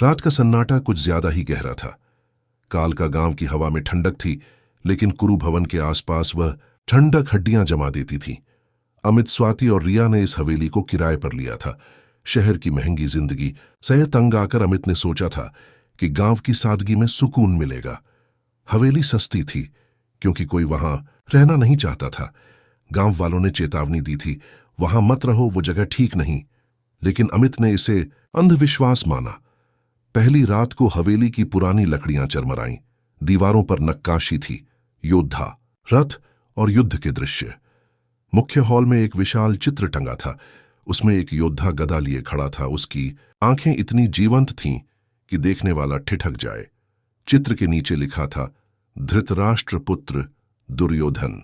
रात का सन्नाटा कुछ ज्यादा ही गहरा था। काल का गांव की हवा में ठंडक थी, लेकिन कुरु भवन के आसपास वह ठंडक हड्डियां जमा देती थी। अमित, स्वाति और रिया ने इस हवेली को किराए पर लिया था। शहर की महंगी जिंदगी से तंग आकर अमित ने सोचा था कि गांव की सादगी में सुकून मिलेगा। हवेली सस्ती थी क्योंकि कोई वहां रहना नहीं चाहता था। गांव वालों ने चेतावनी दी थी, वहां मत रहो, वो जगह ठीक नहीं। लेकिन अमित ने इसे अंधविश्वास माना। पहली रात को हवेली की पुरानी लकड़ियां चरमराईं। दीवारों पर नक्काशी थी, योद्धा, रथ और युद्ध के दृश्य। मुख्य हॉल में एक विशाल चित्र टंगा था। उसमें एक योद्धा गदा लिए खड़ा था। उसकी आंखें इतनी जीवंत थीं कि देखने वाला ठिठक जाए। चित्र के नीचे लिखा था, धृतराष्ट्र पुत्र दुर्योधन।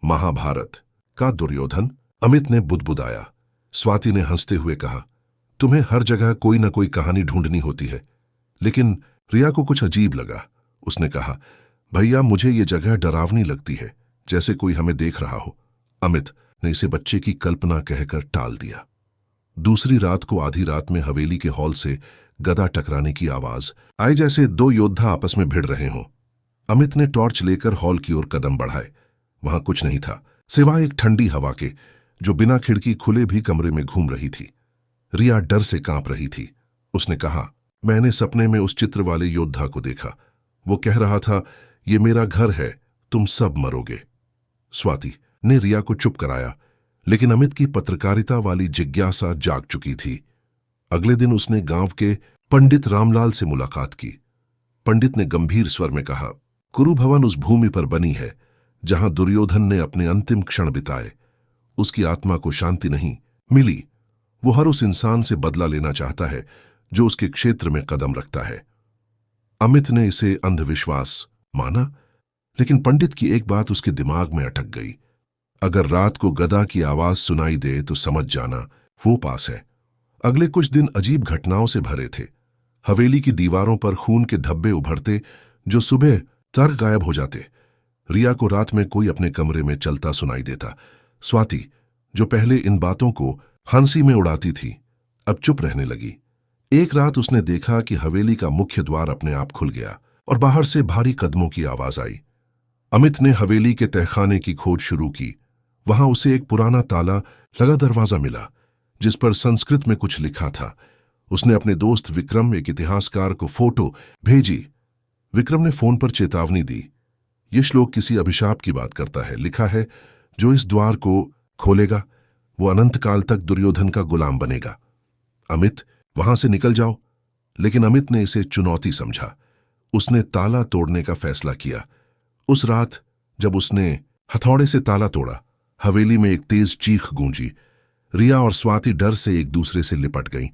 महाभारत का दुर्योधन। अमित ने बुदबुदाया। स्वाति ने हंसते हुए कहा, तुम्हें हर जगह कोई ना कोई कहानी ढूंढनी होती है। लेकिन रिया को कुछ अजीब लगा। उसने कहा, भैया मुझे ये जगह डरावनी लगती है, जैसे कोई हमें देख रहा हो। अमित ने इसे बच्चे की कल्पना कहकर टाल दिया। दूसरी रात को आधी रात में हवेली के हॉल से गदा टकराने की आवाज आई, जैसे दो योद्धा आपस में भिड़ रहे हों। अमित ने टॉर्च लेकर हॉल की ओर कदम बढ़ाए। वहां कुछ नहीं था सिवाय एक ठंडी हवा के, जो बिना खिड़की खुले भी कमरे में घूम रही थी। रिया डर से कांप रही थी। उसने कहा, मैंने सपने में उस चित्र वाले योद्धा को देखा। वो कह रहा था, ये मेरा घर है, तुम सब मरोगे। स्वाति ने रिया को चुप कराया, लेकिन अमित की पत्रकारिता वाली जिज्ञासा जाग चुकी थी। अगले दिन उसने गांव के पंडित रामलाल से मुलाकात की। पंडित ने गंभीर स्वर में कहा, कुरु भवन उस भूमि पर बनी है जहां दुर्योधन ने अपने अंतिम क्षण बिताए। उसकी आत्मा को शांति नहीं मिली। वो हर उस इंसान से बदला लेना चाहता है जो उसके क्षेत्र में कदम रखता है। अमित ने इसे अंधविश्वास माना, लेकिन पंडित की एक बात उसके दिमाग में अटक गई। अगर रात को गदा की आवाज सुनाई दे तो समझ जाना वो पास है। अगले कुछ दिन अजीब घटनाओं से भरे थे। हवेली की दीवारों पर खून के धब्बे उभरते, जो सुबह तर गायब हो जाते। रिया को रात में कोई अपने कमरे में चलता सुनाई देता। स्वाति, जो पहले इन बातों को हंसी में उड़ाती थी, अब चुप रहने लगी। एक रात उसने देखा कि हवेली का मुख्य द्वार अपने आप खुल गया और बाहर से भारी कदमों की आवाज आई। अमित ने हवेली के तहखाने की खोज शुरू की। वहां उसे एक पुराना ताला लगा दरवाजा मिला, जिस पर संस्कृत में कुछ लिखा था। उसने अपने दोस्त विक्रम, एक इतिहासकार, को फोटो भेजी। विक्रम ने फोन पर चेतावनी दी, ये श्लोक किसी अभिशाप की बात करता है। लिखा है, जो इस द्वार को खोलेगा वो अनंत काल तक दुर्योधन का गुलाम बनेगा। अमित, वहां से निकल जाओ। लेकिन अमित ने इसे चुनौती समझा। उसने ताला तोड़ने का फैसला किया। उस रात जब उसने हथौड़े से ताला तोड़ा, हवेली में एक तेज चीख गूंजी। रिया और स्वाति डर से एक दूसरे से लिपट गईं।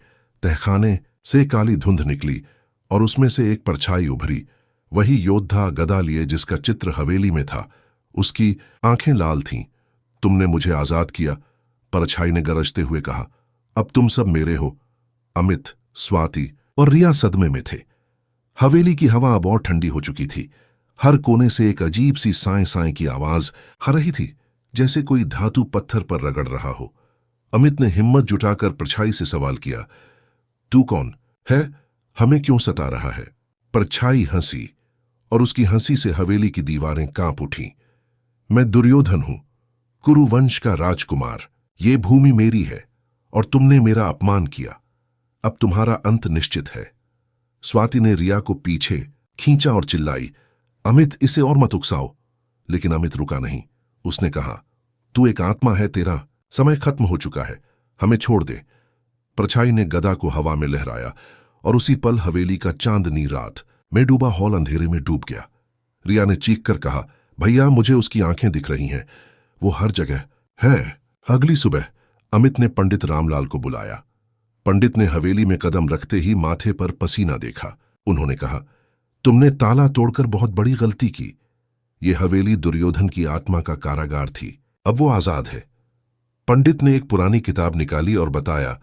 तहखाने से काली धुंध निकली और उसमें से एक परछाई उभरी। वही योद्धा गदा लिए जिसका चित्र हवेली में था। उसकी आंखें लाल थीं। तुमने मुझे आजाद किया, परछाई ने गरजते हुए कहा। अब तुम सब मेरे हो। अमित, स्वाति और रिया सदमे में थे। हवेली की हवा अब और ठंडी हो चुकी थी। हर कोने से एक अजीब सी साएं साएं की आवाज आ रही थी, जैसे कोई धातु पत्थर पर रगड़ रहा हो। अमित ने हिम्मत जुटाकर परछाई से सवाल किया, तू कौन है? हमें क्यों सता रहा है? परछाई हंसी और उसकी हंसी से हवेली की दीवारें कांप उठीं। मैं दुर्योधन हूं, कुरुवंश का राजकुमार। ये भूमि मेरी है और तुमने मेरा अपमान किया। अब तुम्हारा अंत निश्चित है। स्वाति ने रिया को पीछे खींचा और चिल्लाई, अमित, इसे और मत उकसाओ। लेकिन अमित रुका नहीं। उसने कहा, तू एक आत्मा है, तेरा समय खत्म हो चुका है, हमें छोड़ दे। परछाई ने गदा को हवा में लहराया और उसी पल हवेली का चांदनी रात में डूबा हॉल अंधेरे में डूब गया। रिया ने चीख कर कहा, भैया मुझे उसकी आंखें दिख रही हैं, वो हर जगह है। अगली सुबह अमित ने पंडित रामलाल को बुलाया। पंडित ने हवेली में कदम रखते ही माथे पर पसीना देखा। उन्होंने कहा, तुमने ताला तोड़कर बहुत बड़ी गलती की। ये हवेली दुर्योधन की आत्मा का कारागार थी, अब वो आजाद है। पंडित ने एक पुरानी किताब निकाली और बताया,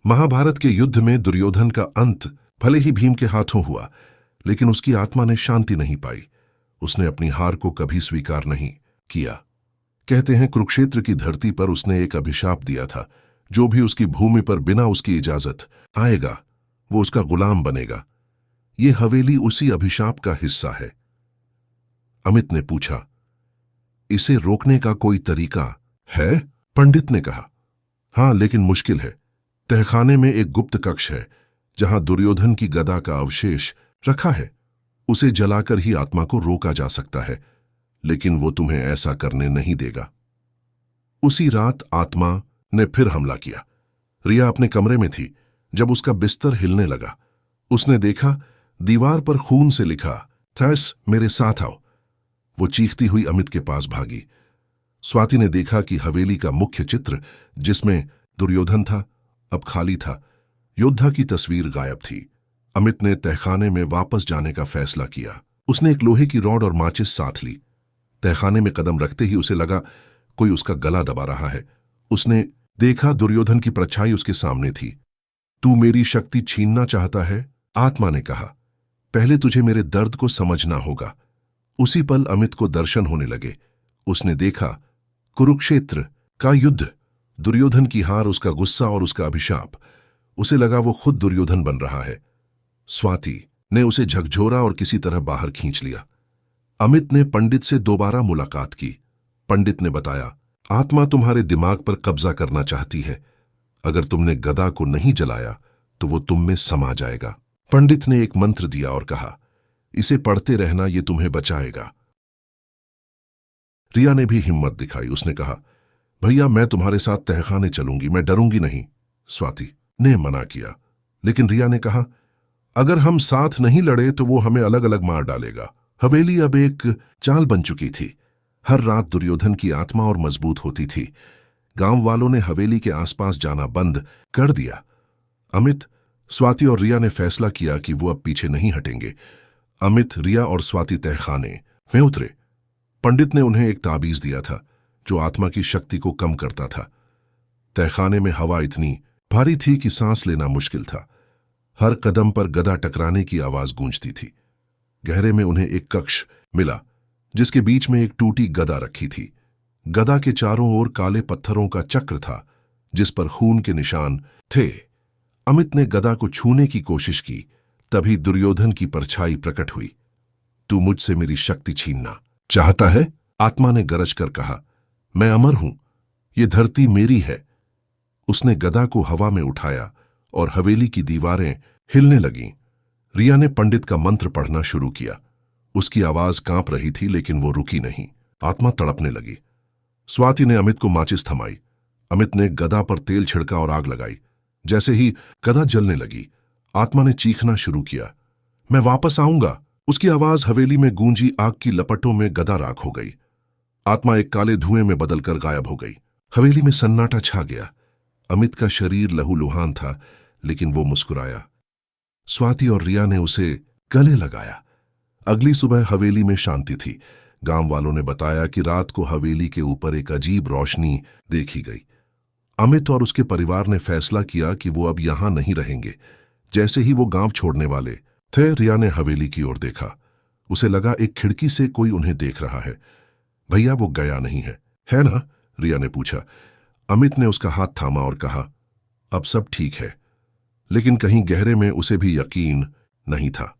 महाभारत के युद्ध में दुर्योधन का अंत भले ही भीम के हाथों हुआ, लेकिन उसकी आत्मा ने शांति नहीं पाई। उसने अपनी हार को कभी स्वीकार नहीं किया। कहते हैं कुरुक्षेत्र की धरती पर उसने एक अभिशाप दिया था, जो भी उसकी भूमि पर बिना उसकी इजाजत आएगा वो उसका गुलाम बनेगा। ये हवेली उसी अभिशाप का हिस्सा है। अमित ने पूछा, इसे रोकने का कोई तरीका है? पंडित ने कहा, हां, लेकिन मुश्किल है। तहखाने में एक गुप्त कक्ष है जहां दुर्योधन की गदा का अवशेष रखा है। उसे जलाकर ही आत्मा को रोका जा सकता है, लेकिन वो तुम्हें ऐसा करने नहीं देगा। उसी रात आत्मा ने फिर हमला किया। रिया अपने कमरे में थी जब उसका बिस्तर हिलने लगा। उसने देखा दीवार पर खून से लिखा, थैस, मेरे साथ आओ। वो चीखती हुई अमित के पास भागी। स्वाति ने देखा कि हवेली का मुख्य चित्र जिसमें दुर्योधन था अब खाली था। योद्धा की तस्वीर गायब थी। अमित ने तहखाने में वापस जाने का फैसला किया। उसने एक लोहे की रॉड और माचिस साथ ली। तहखाने में कदम रखते ही उसे लगा कोई उसका गला दबा रहा है। उसने देखा दुर्योधन की परछाई उसके सामने थी। तू मेरी शक्ति छीनना चाहता है? आत्मा ने कहा, पहले तुझे मेरे दर्द को समझना होगा। उसी पल अमित को दर्शन होने लगे। उसने देखा कुरुक्षेत्र का युद्ध, दुर्योधन की हार, उसका गुस्सा और उसका अभिशाप। उसे लगा वो खुद दुर्योधन बन रहा है। स्वाति ने उसे झकझोरा और किसी तरह बाहर खींच लिया। अमित ने पंडित से दोबारा मुलाकात की। पंडित ने बताया, आत्मा तुम्हारे दिमाग पर कब्जा करना चाहती है। अगर तुमने गदा को नहीं जलाया तो वो तुम में समा जाएगा। पंडित ने एक मंत्र दिया और कहा, इसे पढ़ते रहना, ये तुम्हें बचाएगा। रिया ने भी हिम्मत दिखाई। उसने कहा, भैया, मैं तुम्हारे साथ तहखाने चलूंगी, मैं डरूंगी नहीं। स्वाति ने मना किया, लेकिन रिया ने कहा, अगर हम साथ नहीं लड़े तो वो हमें अलग अलग मार डालेगा। हवेली अब एक चाल बन चुकी थी। हर रात दुर्योधन की आत्मा और मजबूत होती थी। गांव वालों ने हवेली के आसपास जाना बंद कर दिया। अमित, स्वाति और रिया ने फैसला किया कि वो अब पीछे नहीं हटेंगे। अमित, रिया और स्वाति तहखाने में उतरे। पंडित ने उन्हें एक ताबीज दिया था जो आत्मा की शक्ति को कम करता था। तहखाने में हवा इतनी भारी थी कि सांस लेना मुश्किल था। हर कदम पर गदा टकराने की आवाज गूंजती थी। गहरे में उन्हें एक कक्ष मिला जिसके बीच में एक टूटी गदा रखी थी। गदा के चारों ओर काले पत्थरों का चक्र था जिस पर खून के निशान थे। अमित ने गदा को छूने की कोशिश की, तभी दुर्योधन की परछाई प्रकट हुई। तू मुझसे मेरी शक्ति छीनना चाहता है? आत्मा ने गरज कर कहा, मैं अमर हूं, ये धरती मेरी है। उसने गदा को हवा में उठाया और हवेली की दीवारें हिलने लगीं। रिया ने पंडित का मंत्र पढ़ना शुरू किया। उसकी आवाज कांप रही थी, लेकिन वो रुकी नहीं। आत्मा तड़पने लगी। स्वाति ने अमित को माचिस थमाई। अमित ने गदा पर तेल छिड़का और आग लगाई। जैसे ही गदा जलने लगी, आत्मा ने चीखना शुरू किया, मैं वापस आऊंगा। उसकी आवाज हवेली में गूंजी। आग की लपटों में गदा राख हो गई। आत्मा एक काले धुएं में बदलकर गायब हो गई। हवेली में सन्नाटा छा गया। अमित का शरीर लहूलुहान था, लेकिन वो मुस्कुराया। स्वाति और रिया ने उसे गले लगाया। अगली सुबह हवेली में शांति थी। गांव वालों ने बताया कि रात को हवेली के ऊपर एक अजीब रोशनी देखी गई। अमित और उसके परिवार ने फैसला किया कि वो अब यहां नहीं रहेंगे। जैसे ही वो गांव छोड़ने वाले थे, रिया ने हवेली की ओर देखा। उसे लगा एक खिड़की से कोई उन्हें देख रहा है। भैया, वो गया नहीं है ना? रिया ने पूछा। अमित ने उसका हाथ थामा और कहा, अब सब ठीक है। लेकिन कहीं गहरे में उसे भी यकीन नहीं था।